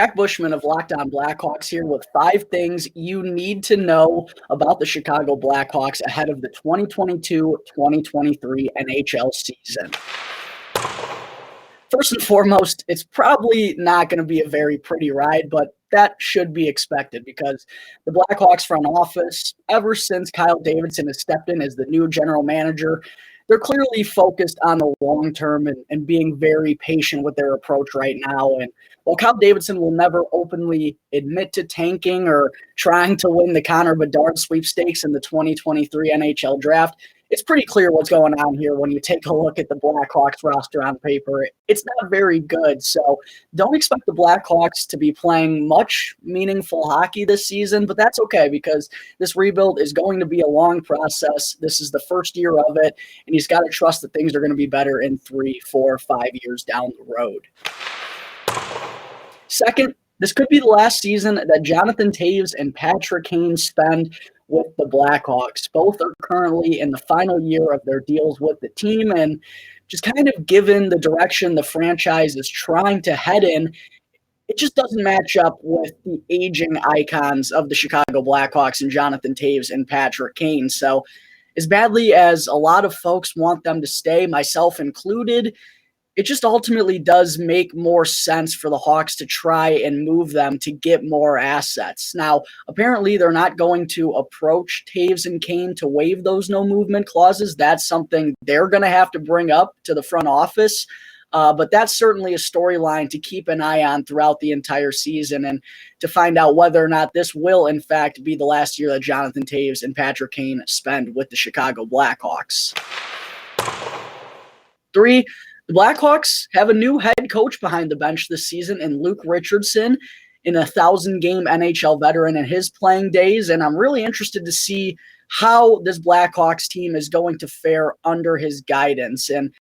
Jack Bushman of Locked On Blackhawks here with 5 things you need to know about the Chicago Blackhawks ahead of the 2022-2023 NHL season. First and foremost, it's probably not going to be a very pretty ride, but that should be expected because the Blackhawks front office, ever since Kyle Davidson has stepped in as the new general manager, they're clearly focused on the long term and being very patient with their approach right now. And while Kyle Davidson will never openly admit to tanking or trying to win the Connor Bedard sweepstakes in the 2023 NHL Draft, it's pretty clear what's going on here when you take a look at the Blackhawks roster on paper. It's not very good, so don't expect the Blackhawks to be playing much meaningful hockey this season, but that's okay because this rebuild is going to be a long process. This is the first year of it, and he's got to trust that things are going to be better in 3, 4, 5 years down the road. Second, this could be the last season that Jonathan Toews and Patrick Kane spend with the Blackhawks. Both are currently in the final year of their deals with the team, and just kind of given the direction the franchise is trying to head in, it just doesn't match up with the aging icons of the Chicago Blackhawks and Jonathan Toews and Patrick Kane. So as badly as a lot of folks want them to stay, myself included, it just ultimately does make more sense for the Hawks to try and move them to get more assets. Now, apparently they're not going to approach Toews and Kane to waive those no-movement clauses. That's something they're going to have to bring up to the front office. But that's certainly a storyline to keep an eye on throughout the entire season and to find out whether or not this will, in fact, be the last year that Jonathan Toews and Patrick Kane spend with the Chicago Blackhawks. 3, the Blackhawks have a new head coach behind the bench this season in Luke Richardson, an 1,000-game NHL veteran in his playing days, and I'm really interested to see how this Blackhawks team is going to fare under his guidance. And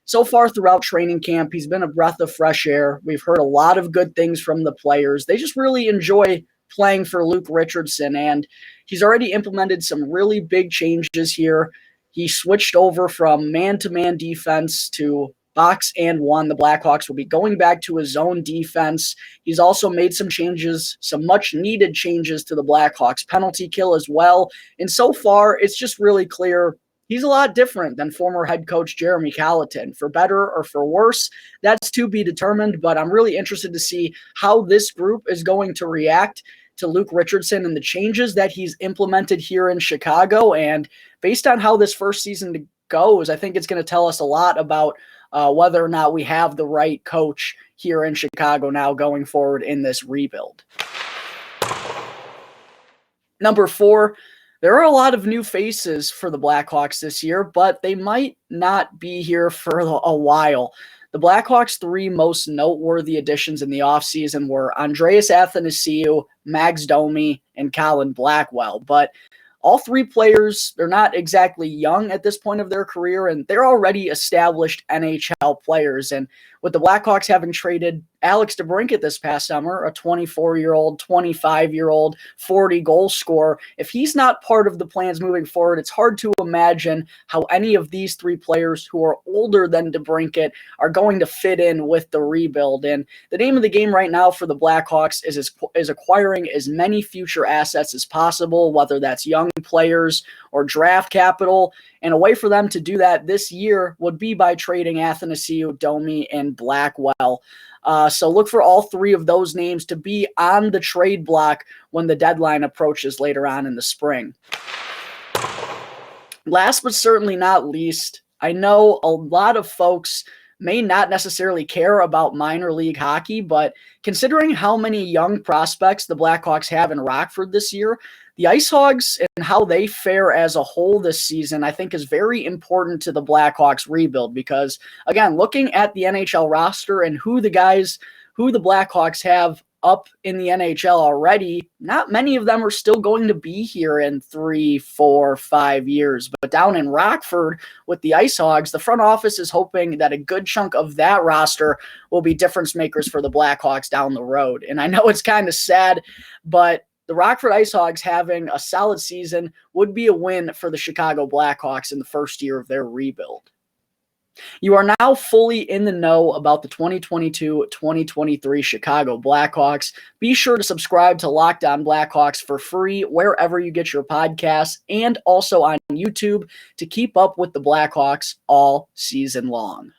so far throughout training camp, he's been a breath of fresh air. We've heard a lot of good things from the players. They just really enjoy playing for Luke Richardson, and he's already implemented some really big changes here. He switched over from man-to-man defense to box and one. The Blackhawks will be going back to his zone defense. He's also made some changes, some much-needed changes to the Blackhawks penalty kill as well. And so far, it's just really clear he's a lot different than former head coach Jeremy Colleton. For better or for worse, that's to be determined, but I'm really interested to see how this group is going to react to Luke Richardson and the changes that he's implemented here in Chicago. And based on how this first season goes, I think it's going to tell us a lot about whether or not we have the right coach here in Chicago now going forward in this rebuild. Number 4, there are a lot of new faces for the Blackhawks this year, but they might not be here for a while. The Blackhawks' 3 most noteworthy additions in the offseason were Andreas Athanasiou, Max Domi, and Colin Blackwell. But all 3 players, they're not exactly young at this point of their career, and they're already established NHL players. And with the Blackhawks having traded Alex DeBrincat this past summer, a 24-year-old, 25-year-old, 40-goal scorer, if he's not part of the plans moving forward, it's hard to imagine how any of these 3 players who are older than DeBrincat are going to fit in with the rebuild. And the name of the game right now for the Blackhawks is acquiring as many future assets as possible, whether that's young players or draft capital. And a way for them to do that this year would be by trading Athanasiou, Domi, and Blackwell. So look for all 3 of those names to be on the trade block when the deadline approaches later on in the spring. Last but certainly not least, I know a lot of folks may not necessarily care about minor league hockey, but considering how many young prospects the Blackhawks have in Rockford this year, the Ice Hogs and how they fare as a whole this season, I think, is very important to the Blackhawks rebuild because, again, looking at the NHL roster and who the Blackhawks have up in the NHL already, not many of them are still going to be here in 3, 4, 5 years. But down in Rockford with the Ice Hogs, the front office is hoping that a good chunk of that roster will be difference makers for the Blackhawks down the road. And I know it's kind of sad, but the Rockford Ice Hogs having a solid season would be a win for the Chicago Blackhawks in the first year of their rebuild. You are now fully in the know about the 2022-2023 Chicago Blackhawks. Be sure to subscribe to Locked On Blackhawks for free wherever you get your podcasts and also on YouTube to keep up with the Blackhawks all season long.